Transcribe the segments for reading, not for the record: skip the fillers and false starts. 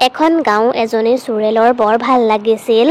এখন গাঁও এজনী চুৰেলৰ বৰ ভাল লাগিছিল।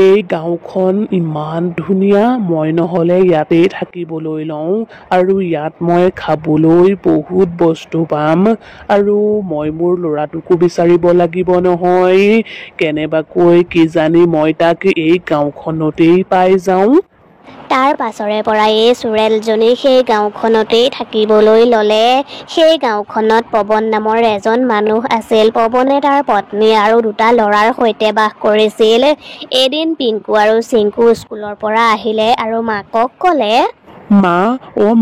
এই গাঁওখন ইমান ধুনীয়া, মই নহ'লে ইয়াতেই থাকিবলৈ লওঁ আৰু ইয়াত মই খাবলৈ বহুত বস্তু পাম আৰু মই মোৰ ল'ৰাটোকো বিচাৰিব লাগিব নহয়। কেনেবাকৈ কিজানি মই তাক এই গাঁওখনতেই পাই যাওঁ। তাৰ পাছৰে পৰা এই চুৰেলজনী সেই গাঁওখনতেই থাকিবলৈ ল'লে। সেই গাঁওখনত পৱন নামৰ এজন মানুহ আছিল। পৱনে তাৰ পত্নী আৰু 2টা ল'ৰাৰ সৈতে বাস কৰিছিল। এদিন পিংকু আৰু চিংকু স্কুলৰ পৰা আহিলে আৰু মাকক ক'লে, মা,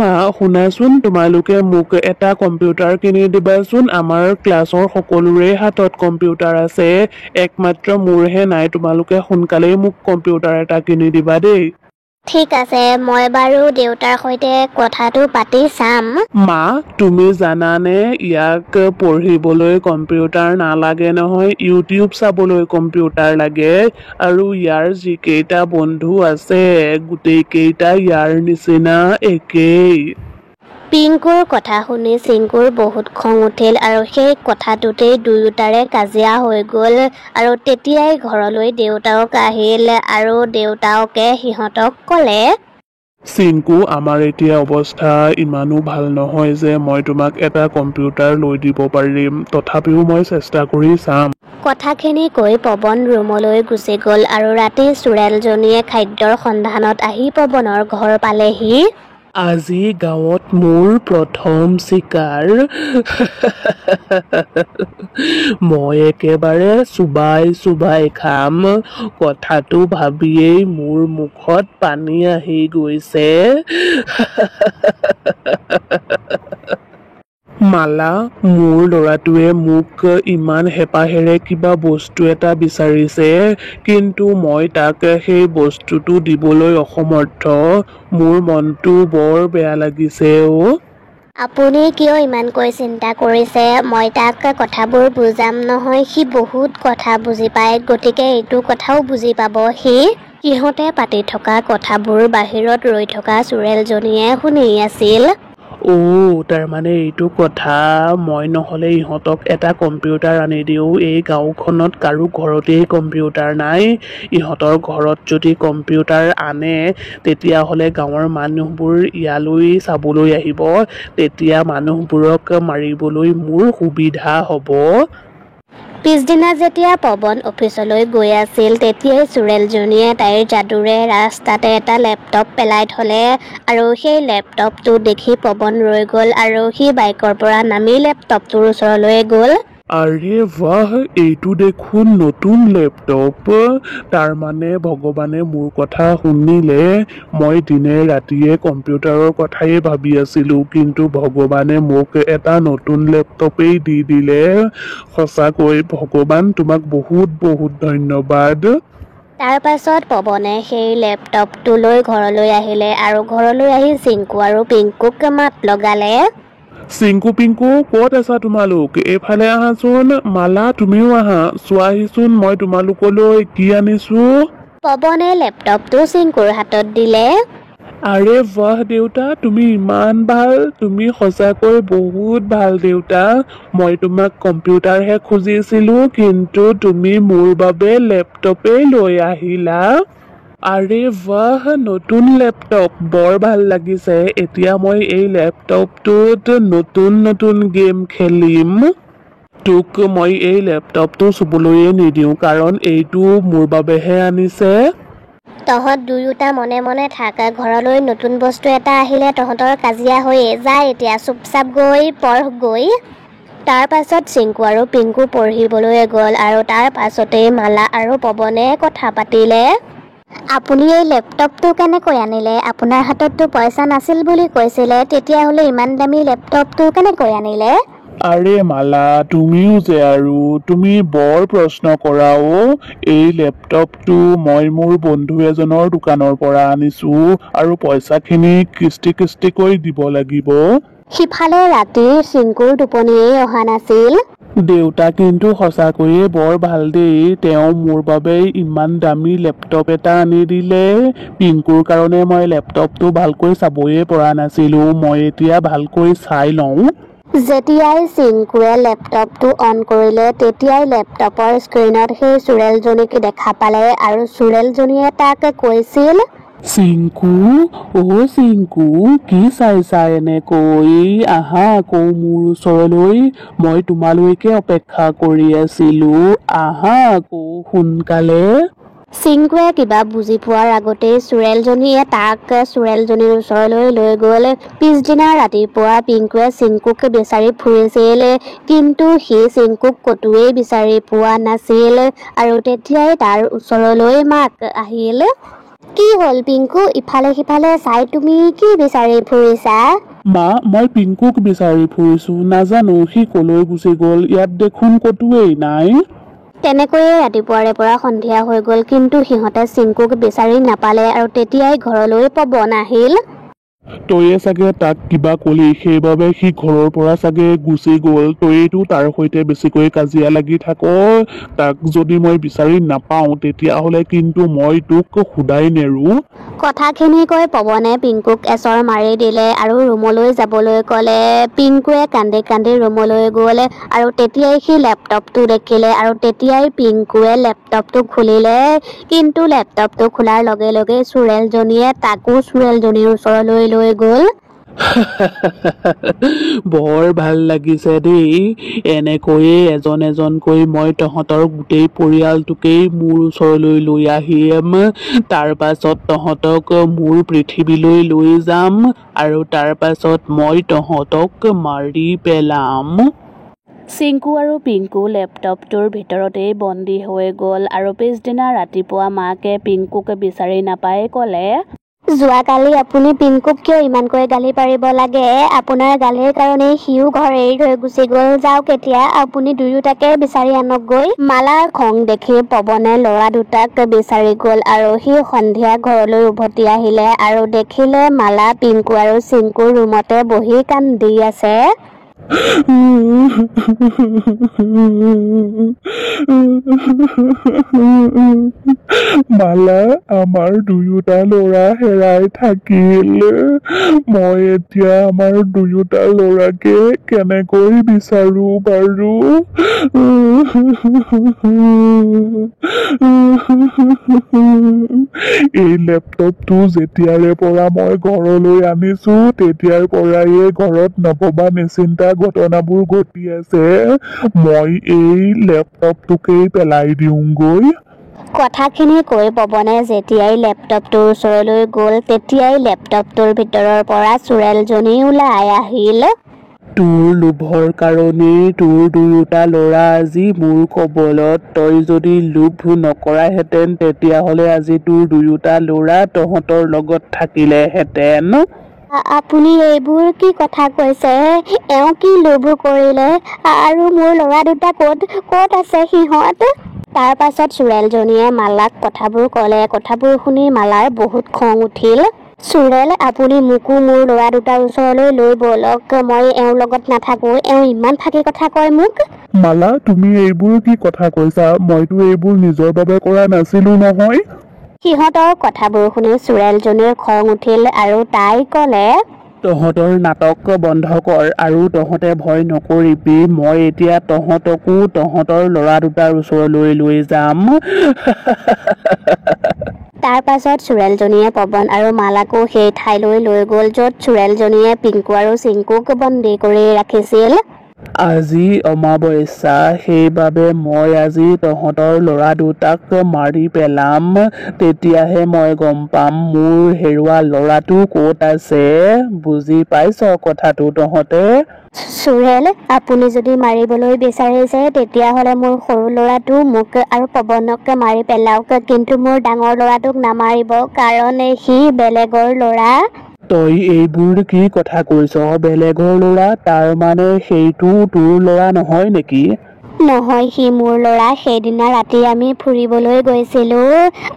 মা, শুনাচোন, তোমালোকে মোক এটা কম্পিউটাৰ কিনি দিবাচোন। আমাৰ ক্লাছৰ সকলোৰে হাতত কম্পিউটাৰ আছে, একমাত্ৰ মোৰহে নাই। তোমালোকে সোনকালেই মোক কম্পিউটাৰ এটা কিনি দিবা দেই। ঠিক আছে, মই বাৰু দেউতাৰ সৈতে কথাটো পাতি চাম। মা, তুমি জানানে ইয়াক পঢ়িবলৈ কম্পিউটাৰ নালাগে নহয়, ইউটিউব চাবলৈ কম্পিউটাৰ লাগে। আৰু ইয়াৰ যিকেইটা বন্ধু আছে গোটেইকেইটা ইয়াৰ নিচিনা একেই। পিংকুৰ কথা শুনি চিংকুৰ বহুত খং উঠিল আৰু সেই কথাটোতেই দুয়োটাৰে কাজিয়া হৈ গ'ল। আৰু তেতিয়াই ঘৰলৈ দেউতাক আহিল আৰু দেউতাকে সিহঁতক ক'লে, চিংকু, আমাৰ এতিয়া অৱস্থা ইমানো ভাল নহয় যে মই তোমাক এটা কম্পিউটাৰ লৈ দিব পাৰিম, তথাপিও মই চেষ্টা কৰি চাম। কথাখিনি কৈ পৱন ৰুমলৈ গুচি গ'ল আৰু ৰাতি চুৰেলজনীয়ে খাদ্যৰ সন্ধানত আহি পৱনৰ ঘৰ পালেহি। আজি গাঁৱত মোৰ প্ৰথম চিকাৰ। মই একেবাৰে চুবাই খাম। কথাটো ভাবিয়েই মোৰ মুখত পানী আহি গৈছে। মালা, মোৰ ল'ৰাটোৱে মোক ইমান হেঁপাহেৰে কিবা বস্তু এটা বিচাৰিছে, কিন্তু মই তাক সেই বস্তুটো দিবলৈ অসমৰ্থ। মোৰ মনটো বৰ বেয়া লাগিছে অ'। আপুনি কিয় ইমানকৈ চিন্তা কৰিছে? মই তাক কথাবোৰ বুজাম নহয়, সি বহুত কথা বুজি পায়, গতিকে এইটো কথাও বুজি পাব সি। সিহঁতে পাতি থকা কথাবোৰ বাহিৰত ৰৈ থকা চুৰেলজনীয়ে শুনি আছিল। তাৰমানে এইটো কথা, মই নহ'লে ইহঁতক এটা কম্পিউটাৰ আনি দিওঁ। এই গাঁওখনত কাৰো ঘৰতেই কম্পিউটাৰ নাই। ইহঁতৰ ঘৰত যদি কম্পিউটাৰ আনে তেতিয়াহ'লে গাঁৱৰ মানুহবোৰ ইয়ালৈ চাবলৈ আহিব, তেতিয়া মানুহবোৰক মাৰিবলৈ মোৰ সুবিধা হ'ব। পিছদিনা যেতিয়া পৱন অফিচলৈ গৈ আছিল তেতিয়াই চুৰেলজনীয়ে তাইৰ যাদুৰে ৰাস্তাতে এটা লেপটপ পেলাই থ'লে আৰু সেই লেপটপটো দেখি পৱন ৰৈ গ'ল আৰু সি বাইকৰ পৰা নামি লেপটপটোৰ ওচৰলৈ গ'ল। আৰে বাহ, এইটো দেখোন নতুন লেপটপ। তাৰমানে ভগৱানে মোৰ কথা শুনিলে। মই দিনে ৰাতিয়ে কম্পিউটাৰৰ কথাই ভাবি আছিলোঁ, কিন্তু ভগৱানে মোক এটা নতুন লেপটপেই দি দিলে। সঁচাকৈ ভগৱান, তোমাক বহুত বহুত ধন্যবাদ। তাৰ পাছত পৱনে সেই লেপটপটো লৈ ঘৰলৈ আহিলে আৰু ঘৰলৈ আহি চিংকু আৰু পিংকুক মাত লগালে। চিংকু, পিংকু, ক'ত আছা তোমালোক? এইফালে আহাচোন। মালা, তুমিও আহা, চোৱাহিচোন মই তোমালোকলৈ কি আনিছো। পৱনে লেপটপটো চিংকুৰ হাতত দিলে। আৰে বাহ দেউতা, তুমি ইমান ভাল, তুমি সঁচাকৈ বহুত ভাল দেউতা। মই তোমাক কম্পিউটাৰহে খুজিছিলো, কিন্তু তুমি মোৰ বাবে লেপটপেই লৈ আহিলা। আৰে বাহ, নতুন লেপটপ, বৰ ভাল লাগিছে। এতিয়া মই এই লেপটপটোত নতুন গেম খেলিম। তোক মই এই লেপটপটো চুবলৈয়ে নিদিওঁ, কাৰণ এইটো মোৰ বাবেহে আনিছে। তহঁত দুয়োটা মনে মনে থাক, ঘৰলৈ নতুন বস্তু এটা আহিলে তহঁতৰ কাজিয়া হৈয়ে যায়। এতিয়া চুপচাপ গৈ পঢ়গৈ। তাৰ পাছত চিংকু আৰু পিংকু পঢ়িবলৈ গ'ল আৰু তাৰ পাছতেই মালা আৰু পৱনে কথা পাতিলে। আপুনি এই লেপটপটো কেনেকৈ আনিলে? আপোনাৰ হাতততো পইচা নাছিল বুলি কৈছিলে, তেতিয়াহ'লে ইমান দামী লেপটপটো কেনেকৈ আনিলে? আৰে মালা, তুমিও যে আৰু তুমি বৰ প্ৰশ্ন কৰা অ'। এই লেপটপটো মই মোৰ বন্ধু এজনৰ দোকানৰ পৰা আনিছো আৰু পইচাখিনি কিস্তিকৈ দিব লাগিব। সিফালে ৰাতি চিংকুৰ টোপনিয়েই অহা নাছিল। দেউতা কিন্তু সঁচাকৈয়ে বৰ ভাল দেই, তেওঁ মোৰ বাবে ইমান দামী লেপটপ এটা আনি দিলে। পিংকুৰ কাৰণে মই লেপটপটো ভালকৈ চাবয়ে পৰা নাছিলো, মই এতিয়া ভালকৈ চাই লওঁ। যেতিয়াই চিংকুৱে লেপটপটো অন কৰিলে তেতিয়াই লেপটপৰ স্ক্ৰীণত সেই চুৰেলজনীক দেখা পালে আৰু চুৰেলজনীয়ে তাক কৈছিল, চিংকু, চিংকু, কি চাইছা এনেকৈ? আহা আকৌ মোৰ ওচৰলৈ, মই তোমালৈকে অপেক্ষা কৰি আছিলো, আহা আকৌ সোনকালে। চিংকুৱে কিবা বুজি পোৱাৰ আগতেই চুৰেলজনীয়ে তাক চুৰেলজনীৰ ওচৰলৈ লৈ গ'ল। পিছদিনা ৰাতিপুৱা পিংকুৱে চিংকুক বিচাৰি ফুৰিছিল, কিন্তু সি চিংকুক ক'তোৱেই বিচাৰি পোৱা নাছিল আৰু তেতিয়াই তাৰ ওচৰলৈ মাক আহিল। কি হ'ল পিংকু, ইফালে সিফালে চাই তুমি কি বিচাৰি ফুৰিছা? মা, মই পিংকুক বিচাৰি ফুৰিছো, নাজানো সি কলৈ গুচি গ'ল, ইয়াত দেখোন ক'তোৱেই নাই। তেনেকৈয়ে ৰাতিপুৱাৰে পৰা সন্ধিয়া হৈ গ'ল, কিন্তু সিহঁতে চিংকুক বিচাৰি নাপালে আৰু তেতিয়াই ঘৰলৈ পৱন আহিল। তইয়ে চাগে তাক কিবা কলি, সেইবাবে সি ঘৰৰ পৰা চাগে গুচি গ'ল। তইয়েতো তাৰ সৈতে বেছিকৈ কাজিয়া লাগি থাক। তাক যদি মই বিচাৰি নাপাওঁ তেতিয়াহ'লে কিন্তু মই তোক শুদাই নেৰো। কথাখিনি কৈ পৱনে পিংকুক এচৰ মাৰি দিলে আৰু ৰুমলৈ যাবলৈ ক'লে। পিংকুৱে কান্দি কান্দি ৰুমলৈ গ'ল আৰু তেতিয়াই সি লেপটপটো দেখিলে আৰু তেতিয়াই পিংকুৱে লেপটপটো খুলিলে, কিন্তু লেপটপটো খোলাৰ লগে লগে চুৰেলজনীয়ে তাকো চুৰেলজনীৰ ওচৰলৈ লৈ গ'ল। বৰ ভাল লাগিছে দেই, এনেকৈয়ে এজন এজনকৈ মই তহঁতৰ গোটেই পৰিয়ালটোকেই মোৰ ওচৰলৈ লৈ আহিম। তাৰ পাছত তহঁতক মোৰ পৃথিৱীলৈ লৈ যাম আৰু তাৰ পাছত মই তহঁতক মাৰি পেলাম। চিংকু আৰু পিংকু লেপটপটোৰ ভিতৰতেই বন্দী হৈ গ'ল আৰু পিছদিনা ৰাতিপুৱা মাকে পিংকুক বিচাৰি নাপাই ক'লে, যোৱাকালি আপুনি পিংকুক কিয় ইমানকৈ গালি পাৰিব লাগে? আপোনাৰ গালিৰ কাৰণেই সিও ঘৰ এৰি থৈ গুচি গ'ল। যাওক এতিয়া আপুনি দুয়োটাকে বিচাৰি আনকগৈ। মালাৰ খং দেখি পৱনে ল'ৰা দুটাক বিচাৰি গ'ল আৰু সি সন্ধিয়া ঘৰলৈ উভতি আহিলে আৰু দেখিলে মালা, পিংকু আৰু চিংকু ৰুমতে বহি কান্দি আছে। মালা, আমাৰ দুয়োটা ল'ৰা হেৰাই থাকিল। মই এতিয়া আমাৰ দুয়োটা ল'ৰাকে কেনেকৈ বিচাৰো বাৰু? এই লেপটপটো যেতিয়াৰে পৰা মই ঘৰলৈ আনিছো তেতিয়াৰ পৰাই ঘৰত নভবা নিচিন্তা ঘটনাবোৰ ঘটি আছে। মই এই লেপটপটোকেই পেলাই দিওঁগৈ। কথাখিনি কৈ পৱনে যেতিয়াই লেপটপটোৰ ওচৰলৈ গ'ল তেতিয়াই লেপটপটোৰ ভিতৰৰ পৰা চুৰেলজনী ওলাই আহিল। তোৰ লোভৰ কাৰণেই তোৰ দুয়োটা ল'ৰা আজি মোৰ কবলত। তই যদি লোভ নকৰাহেঁতেন তেতিয়াহ'লে আজি তোৰ দুয়োটা ল'ৰা তহঁতৰ লগত থাকিলেহেঁতেন। আপুনি এইবোৰ কি কথা কৈছে? এওঁ কি লোভ কৰিলে? আৰু মোৰ ল'ৰা দুটা ক'ত আছে সিহঁত? তাৰ পাছত চুৰেলজনীয়ে মালাক কথাবোৰ ক'লে। কথাবোৰ শুনি মালাৰ বহুত খং উঠিল। চুৰেল, আপুনি মোকো মোৰ ল'ৰা দুটাৰ ওচৰলৈ লৈ ব'লক, মই এওঁৰ লগত নাথাকো। এওঁ ইমান ফাঁকি কথা কয় মোক। মালা, তুমি এইবোৰ কি কথা কৈছা? মইতো এইবোৰ নিজৰ বাবে কৰা নাছিলো নহয়। সিহঁতৰ কথাবোৰ শুনি চুৰেলজনীৰ খং উঠিল আৰু তাই ক'লে, তহঁতৰ নাটক বন্ধ কৰ আৰু তহঁতে ভয় নকৰিবি। মই এতিয়া তহঁতকো তহঁতৰ ল'ৰা দুটাৰ ওচৰলৈ লৈ যাম। তাৰ পাছত চুৰেলজনীয়ে পৱন আৰু মালাকো সেই ঠাইলৈ লৈ গ'ল য'ত চুৰেলজনীয়ে পিংকু আৰু চিংকুক বন্দী কৰি ৰাখিছিল। আজি অমাৱস্যা, সেইবাবে মই আজি তহঁতৰ ল'ৰা দুটাক মাৰি পেলাম। তেতিয়াহে মই গম পাম মোৰ হেৰুৱা ল'ৰাটো ক'ত আছে। বুজি পাইছ কথাটো তহঁতে? চুৰেল, আপুনি যদি মাৰিবলৈ বিচাৰিছে তেতিয়াহ'লে মোৰ সৰু ল'ৰাটো মোক আৰু পৱনক মাৰি পেলাওক, কিন্তু মোৰ ডাঙৰ ল'ৰাটোক নামাৰিব, কাৰণ সি বেলেগৰ ল'ৰা। তই এইবোৰ কি কথা কৈছ? বেলেগৰ ল'ৰা? তাৰ মানে সেইটো তোৰ ল'ৰা নহয় নেকি? নহয়, সি মোৰ ল'ৰা। সেইদিনা ৰাতি আমি ফুৰিবলৈ গৈছিলোঁ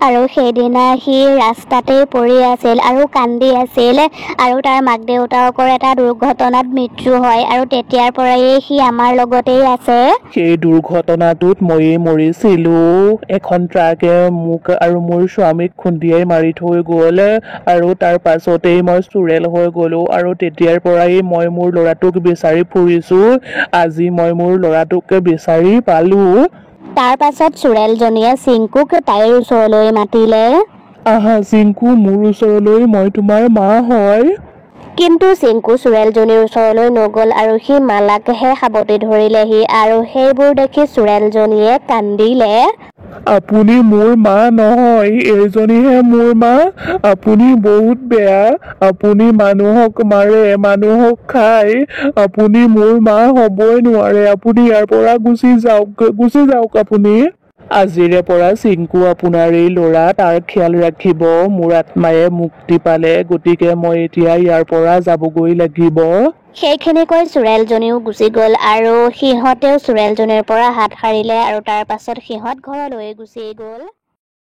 আৰু সেইদিনা সি ৰাস্তাতেই পৰি আছিল আৰু কান্দি আছিল আৰু তাৰ মাক দেউতাকৰ এটা দুৰ্ঘটনাত মৃত্যু হয় আৰু তেতিয়াৰ পৰাই সি আমাৰ লগতেই আছে। সেই দুৰ্ঘটনাটোত ময়ে মৰিছিলো। এখন ট্ৰাকে মোক আৰু মোৰ স্বামীক খুন্দিয়াই মাৰি থৈ গ'ল আৰু তাৰ পাছতেই মই চুৰেল হৈ গ'লো আৰু তেতিয়াৰ পৰাই মই মোৰ ল'ৰাটোক বিচাৰি ফুৰিছো। আজি মই মোৰ ল'ৰাটোক বিচাৰি পালো। তাৰ পাছত চুৰেলজনীয়ে চিংকুক তাইৰ ওচৰলৈ মাতিলে। আহা চিংকু, মোৰ ওচৰলৈ, মই তোমাৰ মা হয়। কিন্তু চিংকু চুৰেলজনীৰ ওচৰলৈ নগ'ল আৰু সি মালাকহে সাবটি ধৰিলেহি আৰু সেইবোৰ দেখি চুৰেলজনীয়ে কান্দিলে। আপুনি মোৰ মা নহয়, এইজনীহে মোৰ মা। আপুনি বহুত বেয়া। আপুনি মানুহক মাৰে, মানুহক খায়। আপুনি মোৰ মা হ'বই নোৱাৰে। আপুনি ইয়াৰ পৰা গুচি যাওক আপুনি। আজিৰে পৰা চিংকু আপোনাৰ এই ল'ৰা, তাৰ খেয়াল ৰাখিব। মোৰ আত্মায়ে মুক্তি পালে, গতিকে মই এতিয়া ইয়াৰ পৰা যাবগৈ লাগিব। সেইখিনি কৈ চুৰেলজনীও গুচি গ'ল আৰু সিহঁতেও চুৰেলজনীৰ পৰা হাত সাৰিলে আৰু তাৰ পাছত সিহঁত ঘৰলৈ গুচি গ'ল।